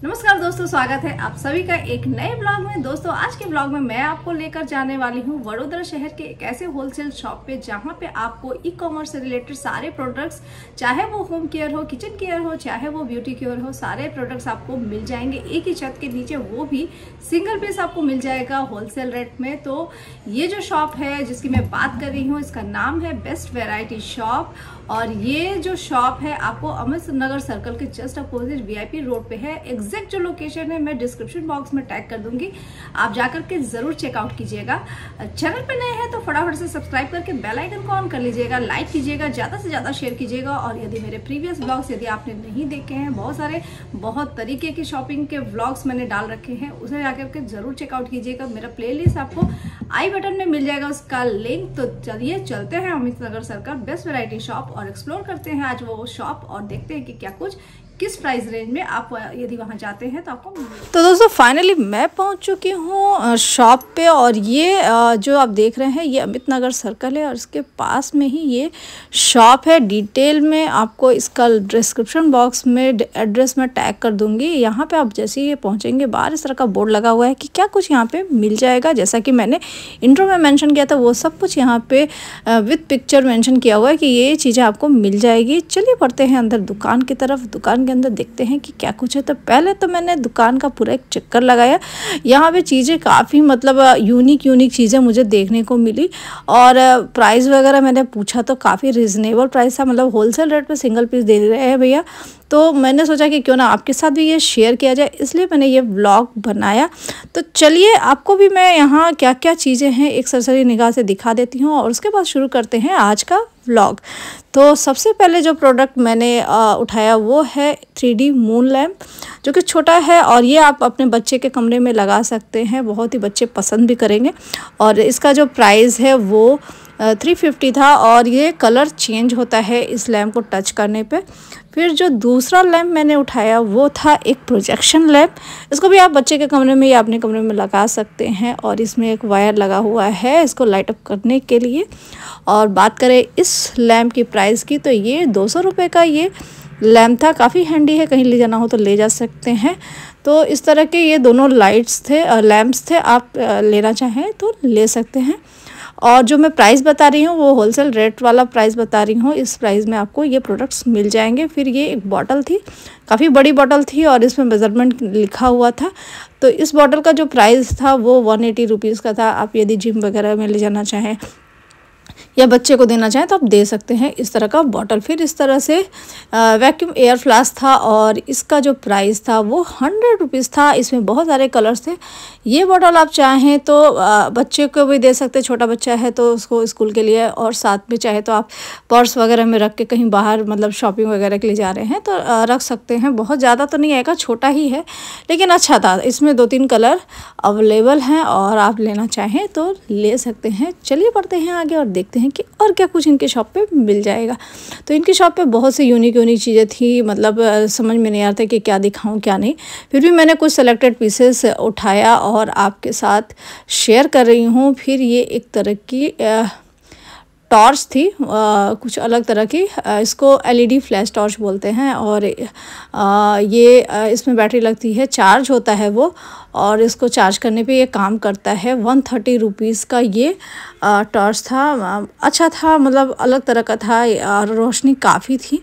नमस्कार दोस्तों, स्वागत है आप सभी का एक नए ब्लॉग में। दोस्तों आज के ब्लॉग में मैं आपको लेकर जाने वाली हूँ वडोदरा शहर के एक ऐसे होलसेल शॉप पे जहाँ पे आपको ई कॉमर्स से रिलेटेड सारे प्रोडक्ट्स, चाहे वो होम केयर हो, किचन केयर हो, चाहे वो ब्यूटी केयर हो, सारे प्रोडक्ट्स आपको मिल जाएंगे एक ही छत के नीचे, वो भी सिंगल पीस आपको मिल जाएगा होलसेल रेट में। तो ये जो शॉप है जिसकी मैं बात कर रही हूँ, इसका नाम है बेस्ट वैरायटी शॉप। और ये जो शॉप है आपको अमित नगर सर्कल के जस्ट अपोजिट वीआईपी रोड पे है। एग्जैक्ट जो लोकेशन है मैं डिस्क्रिप्शन बॉक्स में टैग कर दूंगी, आप जाकर के जरूर चेकआउट कीजिएगा। चैनल पे नए हैं तो फटाफट से सब्सक्राइब करके बेल आइकन को ऑन कर लीजिएगा, लाइक कीजिएगा, ज्यादा से ज्यादा शेयर कीजिएगा। और यदि मेरे प्रीवियस ब्लॉग्स यदि आपने नहीं देखे हैं, बहुत तरीके की शॉपिंग के व्लॉग्स मैंने डाल रखे हैं, उसे जाकर के जरूर चेकआउट कीजिएगा। मेरा प्लेलिस्ट आपको आई बटन में मिल जाएगा, उसका लिंक। तो चलिए चलते हैं अमित नगर सर्कल बेस्ट वैरायटी शॉप और एक्सप्लोर करते हैं आज वो शॉप और देखते हैं कि क्या कुछ किस प्राइस रेंज में आप यदि वहां जाते हैं तो आपको मिलेगा। तो दोस्तों फाइनली मैं पहुंच चुकी हूँ शॉप पे, और ये जो आप देख रहे हैं ये अमित नगर सर्कल है और इसके पास में ही ये शॉप है। डिटेल में आपको इसका डिस्क्रिप्शन बॉक्स में एड्रेस में टैग कर दूंगी। यहाँ पे आप जैसे ही पहुँचेंगे बाहर इस तरह का बोर्ड लगा हुआ है कि क्या कुछ यहाँ पे मिल जाएगा। जैसा कि मैंने इंट्रो में मेंशन किया था वो सब कुछ यहाँ पे विद पिक्चर मेंशन किया हुआ है कि ये चीज़ें आपको मिल जाएगी। चलिए पढ़ते हैं अंदर दुकान की तरफ। दुकान के अंदर देखते हैं कि क्या कुछ है। तो पहले तो मैंने दुकान का पूरा एक चक्कर लगाया। यहाँ पे चीज़ें काफ़ी मतलब यूनिक चीज़ें मुझे देखने को मिली, और प्राइस वगैरह मैंने पूछा तो काफ़ी रिजनेबल प्राइस था, मतलब होलसेल रेट पे सिंगल पीस दे रहे हैं भैया। तो मैंने सोचा कि क्यों ना आपके साथ भी ये शेयर किया जाए, इसलिए मैंने ये व्लॉग बनाया। तो चलिए आपको भी मैं यहाँ क्या क्या चीज़ें हैं एक सरसरी निगाह से दिखा देती हूँ और उसके बाद शुरू करते हैं आज का व्लॉग। तो सबसे पहले जो प्रोडक्ट मैंने उठाया वो है 3D मून लैम्प, जो कि छोटा है और ये आप अपने बच्चे के कमरे में लगा सकते हैं, बहुत ही बच्चे पसंद भी करेंगे। और इसका जो प्राइस है वो 350 था, और ये कलर चेंज होता है इस लैम्प को टच करने पे। फिर जो दूसरा लैम्प मैंने उठाया वो था एक प्रोजेक्शन लैम्प। इसको भी आप बच्चे के कमरे में या अपने कमरे में लगा सकते हैं, और इसमें एक वायर लगा हुआ है इसको लाइट अप करने के लिए। और बात करें इस लैम्प की प्राइस की तो ये 200 रुपये का ये लैम्प था। काफ़ी हैंडी है, कहीं ले जाना हो तो ले जा सकते हैं। तो इस तरह के ये दोनों लाइट्स थे, लैम्प्स थे, आप लेना चाहें तो ले सकते हैं। और जो मैं प्राइस बता रही हूँ वो होलसेल रेट वाला प्राइस बता रही हूँ। इस प्राइस में आपको ये प्रोडक्ट्स मिल जाएंगे। फिर ये एक बॉटल थी, काफ़ी बड़ी बॉटल थी और इसमें मेजरमेंट लिखा हुआ था। तो इस बॉटल का जो प्राइस था वो 180 रुपीज़ का था। आप यदि जिम वगैरह में ले जाना चाहें या बच्चे को देना चाहें तो आप दे सकते हैं इस तरह का बॉटल। फिर इस तरह से वैक्यूम एयर फ्लास्क था और इसका जो प्राइस था वो 100 रुपीज़ था। इसमें बहुत सारे कलर्स थे। ये बॉटल आप चाहें तो बच्चे को भी दे सकते हैं, छोटा बच्चा है तो उसको स्कूल के लिए, और साथ में चाहे तो आप पर्स वगैरह में रख के कहीं बाहर मतलब शॉपिंग वगैरह के लिए जा रहे हैं तो रख सकते हैं। बहुत ज़्यादा तो नहीं आएगा, छोटा ही है लेकिन अच्छा था। इसमें 2-3 कलर अवेलेबल हैं और आप लेना चाहें तो ले सकते हैं। चलिए पढ़ते हैं आगे और देखते हैं कि और क्या कुछ इनके शॉप पे मिल जाएगा। तो इनकी शॉप पे बहुत सी यूनिक चीज़ें थी, मतलब समझ में नहीं आ रहा था कि क्या दिखाऊं क्या नहीं। फिर भी मैंने कुछ सेलेक्टेड पीसेस उठाया और आपके साथ शेयर कर रही हूँ। फिर ये एक तरह की टॉर्च थी, कुछ अलग तरह की, इसको LED फ्लैश टॉर्च बोलते हैं। और ये इसमें बैटरी लगती है, चार्ज होता है वो, और इसको चार्ज करने पे ये काम करता है। 130 रुपीज़ का ये टॉर्च था। अच्छा था, मतलब अलग तरह का था और रोशनी काफ़ी थी,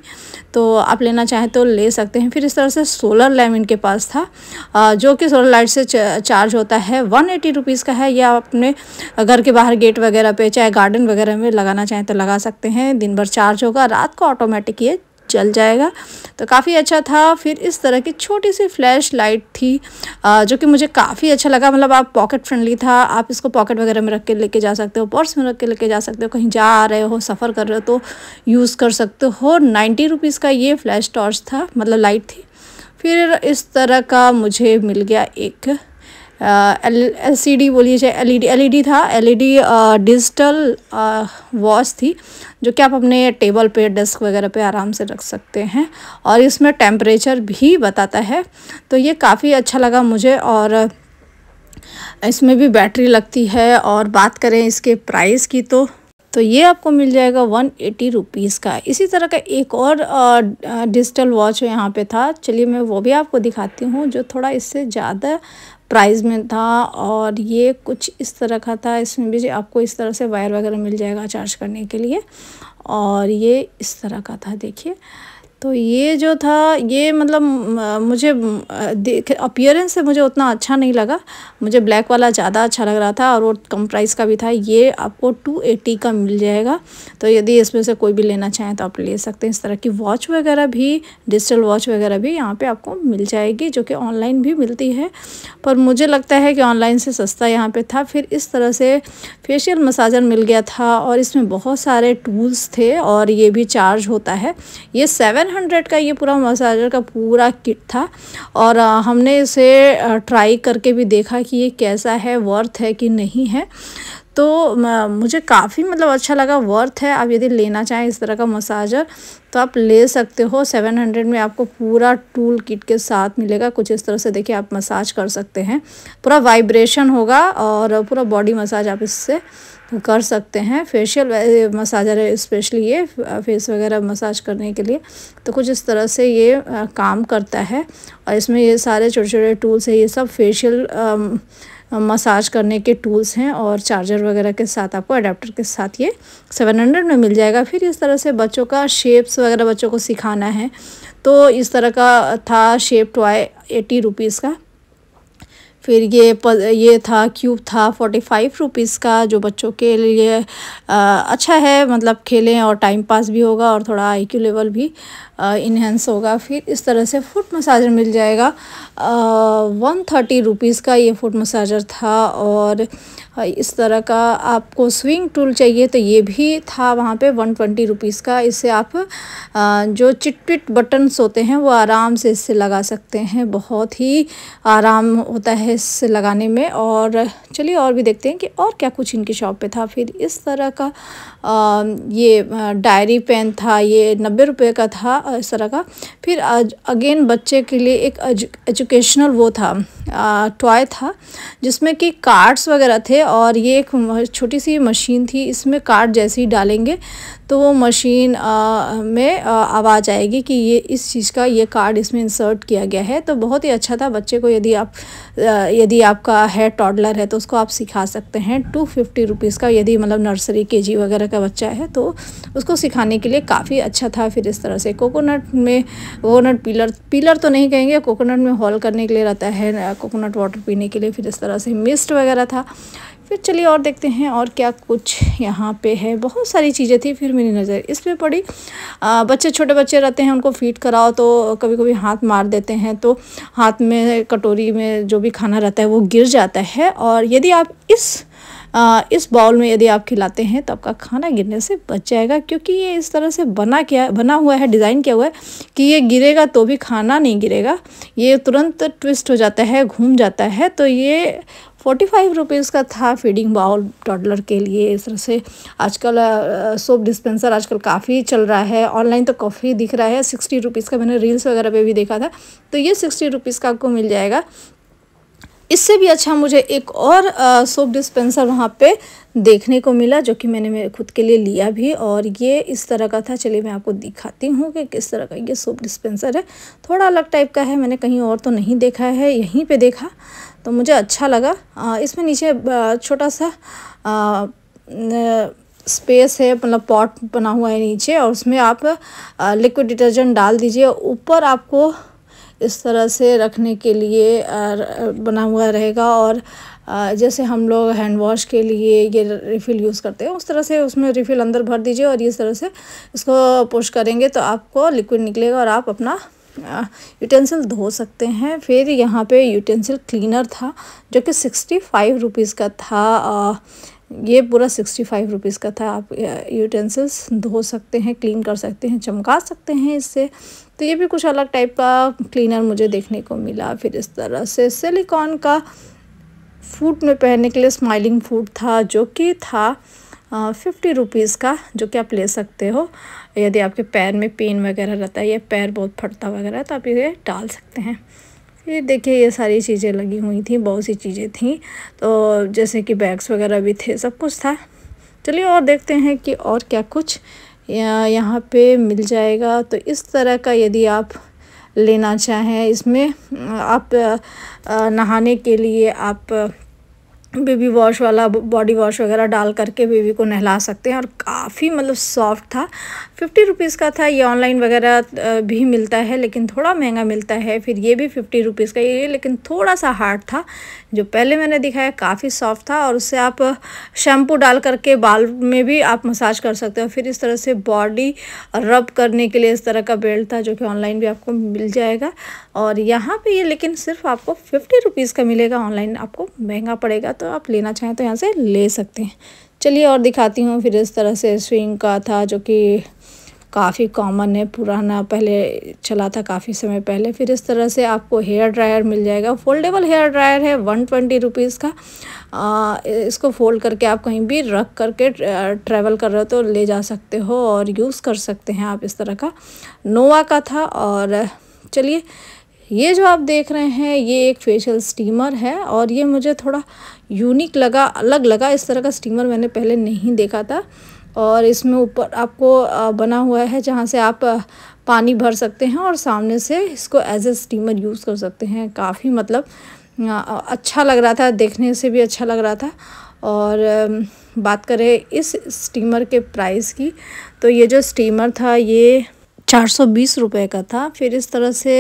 तो आप लेना चाहें तो ले सकते हैं। फिर इस तरह से सोलर लैम्प इनके पास था, जो कि सोलर लाइट से चार्ज होता है। 180 रुपीज़ का है। या अपने घर के बाहर गेट वगैरह पे चाहे गार्डन वगैरह में लगाना चाहें तो लगा सकते हैं। दिन भर चार्ज होगा, रात को ऑटोमेटिक ये चल जाएगा। तो काफ़ी अच्छा था। फिर इस तरह की छोटी सी फ्लैश लाइट थी, जो कि मुझे काफ़ी अच्छा लगा। मतलब आप पॉकेट फ्रेंडली था, आप इसको पॉकेट वगैरह में रख के लेके जा सकते हो, पर्स में रख के लेके जा सकते हो, कहीं जा आ रहे हो, सफ़र कर रहे हो तो यूज़ कर सकते हो। 90 रुपीज़ का ये फ्लैश टॉर्च था, मतलब लाइट थी। फिर इस तरह का मुझे मिल गया एक LCD बोलिए चाहे LED था। LED डिजिटल वॉच थी, जो कि आप अपने टेबल पे, डेस्क वगैरह पे आराम से रख सकते हैं, और इसमें टेम्परेचर भी बताता है। तो ये काफ़ी अच्छा लगा मुझे, और इसमें भी बैटरी लगती है। और बात करें इसके प्राइस की तो तो ये आपको मिल जाएगा 180 रुपीज़ का। इसी तरह का एक और डिजिटल वॉच यहाँ पे था, चलिए मैं वो भी आपको दिखाती हूँ, जो थोड़ा इससे ज़्यादा प्राइस में था। और ये कुछ इस तरह का था, इसमें भी आपको इस तरह से वायर वगैरह मिल जाएगा चार्ज करने के लिए। और ये इस तरह का था, देखिए। तो ये जो था ये मतलब मुझे देख अपीयरेंस से मुझे उतना अच्छा नहीं लगा, मुझे ब्लैक वाला ज़्यादा अच्छा लग रहा था और वो कम प्राइस का भी था। ये आपको 280 का मिल जाएगा। तो यदि इसमें से कोई भी लेना चाहें तो आप ले सकते हैं। इस तरह की वॉच वगैरह भी, डिजिटल वॉच वगैरह भी यहाँ पे आपको मिल जाएगी, जो कि ऑनलाइन भी मिलती है, पर मुझे लगता है कि ऑनलाइन से सस्ता यहाँ पे था। फिर इस तरह से फेशियल मसाजर मिल गया था और इसमें बहुत सारे टूल्स थे और ये भी चार्ज होता है। ये 700 का ये पूरा मसाजर का पूरा किट था और हमने इसे ट्राई करके भी देखा कि ये कैसा है, वर्थ है कि नहीं है। तो मुझे काफ़ी मतलब अच्छा लगा, वर्थ है। आप यदि लेना चाहें इस तरह का मसाजर तो आप ले सकते हो। 700 में आपको पूरा टूल किट के साथ मिलेगा। कुछ इस तरह से देखिए आप मसाज कर सकते हैं, पूरा वाइब्रेशन होगा और पूरा बॉडी मसाज आप इससे कर सकते हैं। फेशियल मसाजर है स्पेशली ये, फेस वगैरह मसाज करने के लिए। तो कुछ इस तरह से ये काम करता है और इसमें ये सारे छोटे छोटे टूल्स है, ये सब फेशियल मसाज करने के टूल्स हैं और चार्जर वगैरह के साथ आपको अडेप्टर के साथ ये 700 में मिल जाएगा। फिर इस तरह से बच्चों का शेप्स वगैरह बच्चों को सिखाना है तो इस तरह का था शेप टॉय 80 रुपीज़ का। फिर ये था क्यूब था 45 रुपीज़ का, जो बच्चों के लिए अच्छा है, मतलब खेलें और टाइम पास भी होगा और थोड़ा IQ लेवल भी इन्हेंस होगा। फिर इस तरह से फुट मसाजर मिल जाएगा 130 रुपीज़ का, ये फुट मसाजर था। और इस तरह का आपको स्विंग टूल चाहिए तो ये भी था वहाँ पे 120 रुपीज़ का। इससे आप जो चिट बटन्स होते हैं वो आराम से इससे लगा सकते हैं, बहुत ही आराम होता है इससे लगाने में। और चलिए और भी देखते हैं कि और क्या कुछ इनकी शॉप पे था। फिर इस तरह का ये डायरी पेन था, ये 90 रुपये का था इस तरह का। फिर अगेन बच्चे के लिए एक एजुकेशनल वो था, टॉय था जिसमें कि कार्ड्स वगैरह थे और ये एक छोटी सी मशीन थी, इसमें कार्ड जैसे ही डालेंगे तो वो मशीन में आवाज़ आएगी कि ये इस चीज़ का ये कार्ड इसमें इंसर्ट किया गया है। तो बहुत ही अच्छा था, बच्चे को यदि आपका है टॉडलर है तो उसको आप सिखा सकते हैं। 250 रुपीज़ का, यदि मतलब नर्सरी KG वगैरह का बच्चा है तो उसको सिखाने के लिए काफ़ी अच्छा था। फिर इस तरह से कोकोनट पीलर तो नहीं कहेंगे, कोकोनट में हॉल करने के लिए रहता है, कोकोनट वाटर पीने के लिए। फिर इस तरह से मिस्ट वगैरह था। फिर चलिए और देखते हैं और क्या कुछ यहाँ पे है। बहुत सारी चीज़ें थी, फिर मेरी नज़र इस पे पड़ी। छोटे बच्चे रहते हैं, उनको फीड कराओ तो कभी कभी हाथ मार देते हैं, तो हाथ में कटोरी में जो भी खाना रहता है वो गिर जाता है। और यदि आप इस बाउल में यदि आप खिलाते हैं तो आपका खाना गिरने से बच जाएगा, क्योंकि ये इस तरह से बना हुआ है, डिज़ाइन किया हुआ है कि ये गिरेगा तो भी खाना नहीं गिरेगा, ये तुरंत ट्विस्ट हो जाता है, घूम जाता है। तो ये 45 रुपीज़ का था फीडिंग बाउल टॉडलर के लिए। इस तरह से आजकल सोप डिस्पेंसर आजकल काफ़ी चल रहा है, ऑनलाइन तो काफ़ी दिख रहा है 60 रुपीज़ का, मैंने रील्स वगैरह पे भी देखा था। तो ये 60 रुपीज़ का आपको मिल जाएगा। इससे भी अच्छा मुझे एक और सोप डिस्पेंसर वहाँ पे देखने को मिला, जो कि मैंने खुद के लिए लिया भी, और ये इस तरह का था। चलिए मैं आपको दिखाती हूँ कि किस तरह का ये सोप डिस्पेंसर है। थोड़ा अलग टाइप का है, मैंने कहीं और तो नहीं देखा है, यहीं पे देखा तो मुझे अच्छा लगा। इसमें नीचे छोटा सा स्पेस है, मतलब पॉट बना हुआ है नीचे, और उसमें आप लिक्विड डिटर्जेंट डाल दीजिए। ऊपर आपको इस तरह से रखने के लिए बना हुआ रहेगा, और जैसे हम लोग हैंड वॉश के लिए ये रिफ़िल यूज़ करते हैं उस तरह से उसमें रिफ़िल अंदर भर दीजिए और इस तरह से इसको पुश करेंगे तो आपको लिक्विड निकलेगा और आप अपना यूटेंसिल धो सकते हैं। फिर यहाँ पे यूटेंसिल क्लीनर था जो कि 65 रुपीज़ का था। ये पूरा 65 रुपीज़ का था। आप यूटेंसिल्स धो सकते हैं, क्लीन कर सकते हैं, चमका सकते हैं इससे। तो ये भी कुछ अलग टाइप का क्लीनर मुझे देखने को मिला। फिर इस तरह से सिलिकॉन का फूट में पहनने के लिए स्माइलिंग फूट था, जो कि था 50 रुपीज़ का, जो कि आप ले सकते हो यदि आपके पैर में पेन वगैरह रहता है या पैर बहुत फटता वगैरह है तो आप ये डाल सकते हैं। फिर देखिए ये सारी चीज़ें लगी हुई थी, बहुत सी चीज़ें थी, तो जैसे कि बैग्स वगैरह भी थे, सब कुछ था। चलिए और देखते हैं कि और क्या कुछ यहाँ पे मिल जाएगा। तो इस तरह का यदि आप लेना चाहें, इसमें आप नहाने के लिए आप बेबी वॉश वाला बॉडी वॉश वगैरह डाल करके बेबी को नहला सकते हैं। और काफ़ी मतलब सॉफ्ट था, 50 रुपीज़ का था। ये ऑनलाइन वगैरह भी मिलता है लेकिन थोड़ा महंगा मिलता है। फिर ये भी 50 रुपीज़ का, ये लेकिन थोड़ा सा हार्ड था। जो पहले मैंने दिखाया काफ़ी सॉफ्ट था, और उससे आप शैम्पू डाल करके बाल में भी आप मसाज कर सकते हो। फिर इस तरह से बॉडी रब करने के लिए इस तरह का बेल्ट था, जो कि ऑनलाइन भी आपको मिल जाएगा। और यहाँ पे ये लेकिन सिर्फ आपको 50 रुपीज़ का मिलेगा, ऑनलाइन आपको महंगा पड़ेगा। तो आप लेना चाहें तो यहाँ से ले सकते हैं। चलिए और दिखाती हूँ। फिर इस तरह से स्विंग का था, जो कि काफ़ी कॉमन है, पुराना पहले चला था काफ़ी समय पहले। फिर इस तरह से आपको हेयर ड्रायर मिल जाएगा, फोल्डेबल हेयर ड्रायर है, 120 रुपीज़ का। इसको फोल्ड करके आप कहीं भी रख करके ट्रैवल कर रहे हो तो ले जा सकते हो और यूज़ कर सकते हैं आप। इस तरह का नोवा का था। और चलिए, ये जो आप देख रहे हैं ये एक फेशियल स्टीमर है, और ये मुझे थोड़ा यूनिक लगा, अलग लगा। इस तरह का स्टीमर मैंने पहले नहीं देखा था। और इसमें ऊपर आपको बना हुआ है जहाँ से आप पानी भर सकते हैं, और सामने से इसको एज ए स्टीमर यूज़ कर सकते हैं। काफ़ी मतलब अच्छा लग रहा था, देखने से भी अच्छा लग रहा था। और बात करें इस स्टीमर के प्राइस की, तो ये जो स्टीमर था ये 420 रुपये का था। फिर इस तरह से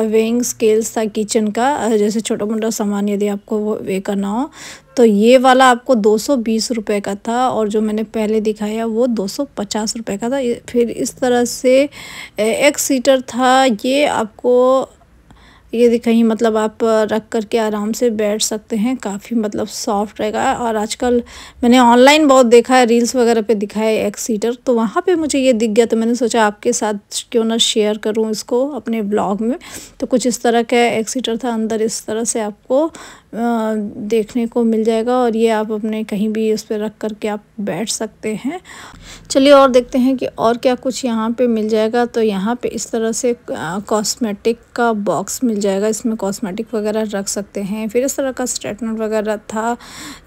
वेइंग स्केल्स था किचन का, जैसे छोटा मोटा सामान यदि आपको वो वे करना हो, तो ये वाला आपको 220 रुपये का था। और जो मैंने पहले दिखाया वो 250 रुपये का था। फिर इस तरह से एक सीटर था, ये आपको ये कहीं मतलब आप रख करके आराम से बैठ सकते हैं, काफ़ी मतलब सॉफ्ट रहेगा। और आजकल मैंने ऑनलाइन बहुत देखा है, रील्स वगैरह पे दिखा है एक सीटर, तो वहाँ पे मुझे ये दिख गया, तो मैंने सोचा आपके साथ क्यों ना शेयर करूँ इसको अपने ब्लॉग में। तो कुछ इस तरह का एक सीटर था, अंदर इस तरह से आपको देखने को मिल जाएगा, और ये आप अपने कहीं भी उस पर रख करके आप बैठ सकते हैं। चलिए और देखते हैं कि और क्या कुछ यहाँ पे मिल जाएगा। तो यहाँ पे इस तरह से कॉस्मेटिक का बॉक्स मिल जाएगा, इसमें कॉस्मेटिक वगैरह रख सकते हैं। फिर इस तरह का स्ट्रेटनर वगैरह था,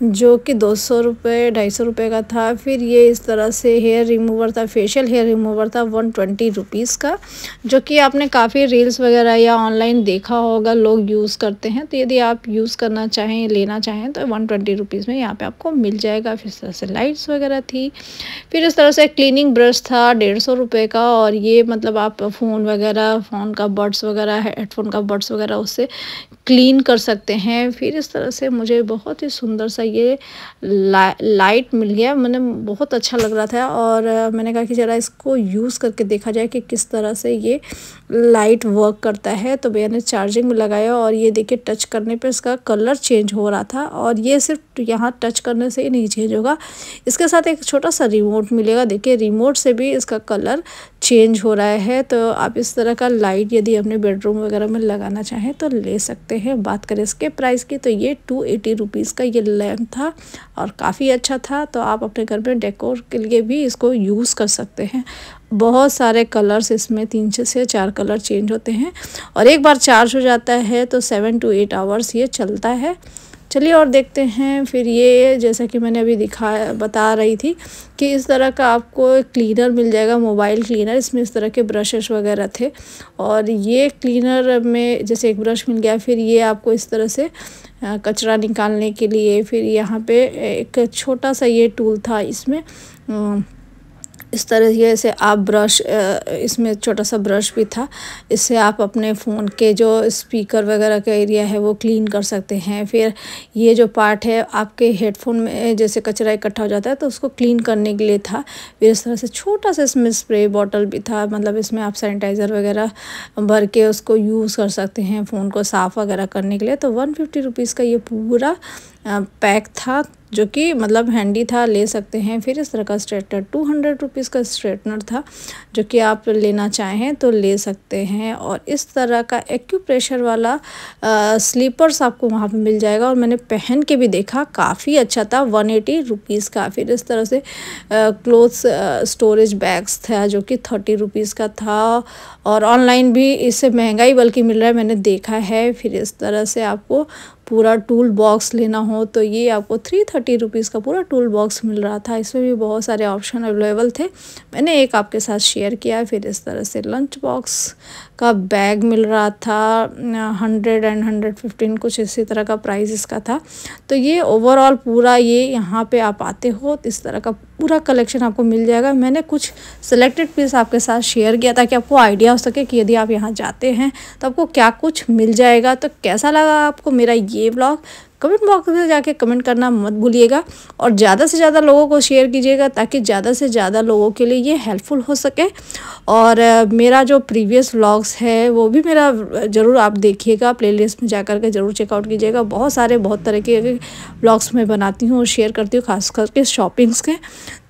जो कि 200 रुपये 250 रुपये का था। फिर ये इस तरह से हेयर रिमूवर था, फेशियल हेयर रिमूवर था 120 रुपीज़ का, जो कि आपने काफ़ी रील्स वगैरह या ऑनलाइन देखा होगा, लोग यूज़ करते हैं। तो यदि आप यूज़ करना चाहें, लेना चाहें, तो 120 रुपीज़ में यहाँ पे आपको मिल जाएगा। फिर इस तरह से लाइट्स वगैरह थी। फिर इस तरह से क्लीनिंग ब्रश था 150 रुपये का, और ये मतलब आप फ़ोन वगैरह, फ़ोन का बड्स वगैरह, हेडफोन का बड्स वगैरह उससे क्लीन कर सकते हैं। फिर इस तरह से मुझे बहुत ही सुंदर सा ये लाइट मिल गया, मैंने बहुत अच्छा लग रहा था। और मैंने कहा कि ज़रा इसको यूज़ करके देखा जाए कि किस तरह से ये लाइट वर्क करता है। तो भैया ने चार्जिंग में लगाया, और ये देखिए टच करने पे इसका कलर चेंज हो रहा था। और ये सिर्फ यहाँ टच करने से ही नहीं चेंज होगा, इसके साथ एक छोटा सा रिमोट मिलेगा। देखिए रिमोट से भी इसका कलर चेंज हो रहा है। तो आप इस तरह का लाइट यदि अपने बेडरूम वगैरह में लगाना चाहें तो ले सकते हैं। बात करें इसके प्राइस की, तो ये 280 रुपीज़ का ये लैम्प था, और काफ़ी अच्छा था। तो आप अपने घर में डेकोर के लिए भी इसको यूज़ कर सकते हैं। बहुत सारे कलर्स इसमें 3 से 4 कलर चेंज होते हैं, और एक बार चार्ज हो जाता है तो 7 to 8 आवर्स ये चलता है। चलिए और देखते हैं। फिर ये जैसा कि मैंने अभी बता रही थी कि इस तरह का आपको क्लीनर मिल जाएगा, मोबाइल क्लीनर। इसमें इस तरह के ब्रशेस वगैरह थे, और ये क्लीनर में जैसे एक ब्रश मिल गया। फिर ये आपको इस तरह से कचरा निकालने के लिए, फिर यहाँ पे एक छोटा सा ये टूल था, इसमें इस तरह से आप ब्रश, इसमें छोटा सा ब्रश भी था, इससे आप अपने फ़ोन के जो स्पीकर वगैरह का एरिया है वो क्लीन कर सकते हैं। फिर ये जो पार्ट है आपके हेडफोन में जैसे कचरा इकट्ठा हो जाता है तो उसको क्लीन करने के लिए था। फिर इस तरह से छोटा सा इसमें स्प्रे बॉटल भी था, मतलब इसमें आप सैनिटाइज़र वगैरह भर के उसको यूज़ कर सकते हैं फ़ोन को साफ़ वगैरह करने के लिए। तो 150 रुपीज़ का ये पूरा पैक था, जो कि मतलब हैंडी था, ले सकते हैं। फिर इस तरह का स्ट्रेटनर 200 रुपीज़ का स्ट्रेटनर था, जो कि आप लेना चाहें तो ले सकते हैं। और इस तरह का एक्यूप्रेशर वाला स्लीपर्स आपको वहाँ पे मिल जाएगा, और मैंने पहन के भी देखा, काफ़ी अच्छा था, 180 रुपीज़ का। फिर इस तरह से क्लोथ्स स्टोरेज बैग्स था, जो कि 30 रुपीज़ का था, और ऑनलाइन भी इससे महंगा ही बल्कि मिल रहा है, मैंने देखा है। फिर इस तरह से आपको पूरा टूल बॉक्स लेना हो तो ये आपको 330 रुपीज़ का पूरा टूल बॉक्स मिल रहा था। इसमें भी बहुत सारे ऑप्शन अवेलेबल थे, मैंने एक आपके साथ शेयर किया। फिर इस तरह से लंच बॉक्स का बैग मिल रहा था, 100 एंड 115 कुछ इसी तरह का प्राइस इसका था। तो ये ओवरऑल पूरा ये यहाँ पे आप आते हो तो इस तरह का पूरा कलेक्शन आपको मिल जाएगा। मैंने कुछ सिलेक्टेड पीस आपके साथ शेयर किया ताकि आपको आइडिया हो सके कि यदि आप यहाँ जाते हैं तो आपको क्या कुछ मिल जाएगा। तो कैसा लगा आपको मेरा ये व्लॉग, कमेंट बॉक्स में जाके कमेंट करना मत भूलिएगा और ज़्यादा से ज़्यादा लोगों को शेयर कीजिएगा ताकि ज़्यादा से ज़्यादा लोगों के लिए ये हेल्पफुल हो सके। और मेरा जो प्रीवियस व्लॉग्स है वो भी मेरा ज़रूर आप देखिएगा, प्लेलिस्ट में जाकर के ज़रूर चेकआउट कीजिएगा। बहुत सारे बहुत तरह के व्लॉग्स मैं बनाती हूँ और शेयर करती हूँ, खास करके शॉपिंग्स के।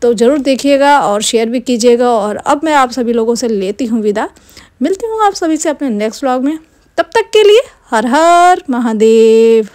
तो ज़रूर देखिएगा और शेयर भी कीजिएगा। और अब मैं आप सभी लोगों से लेती हूँ विदा, मिलती हूँ आप सभी से अपने नेक्स्ट व्लॉग में। तब तक के लिए हर हर महादेव।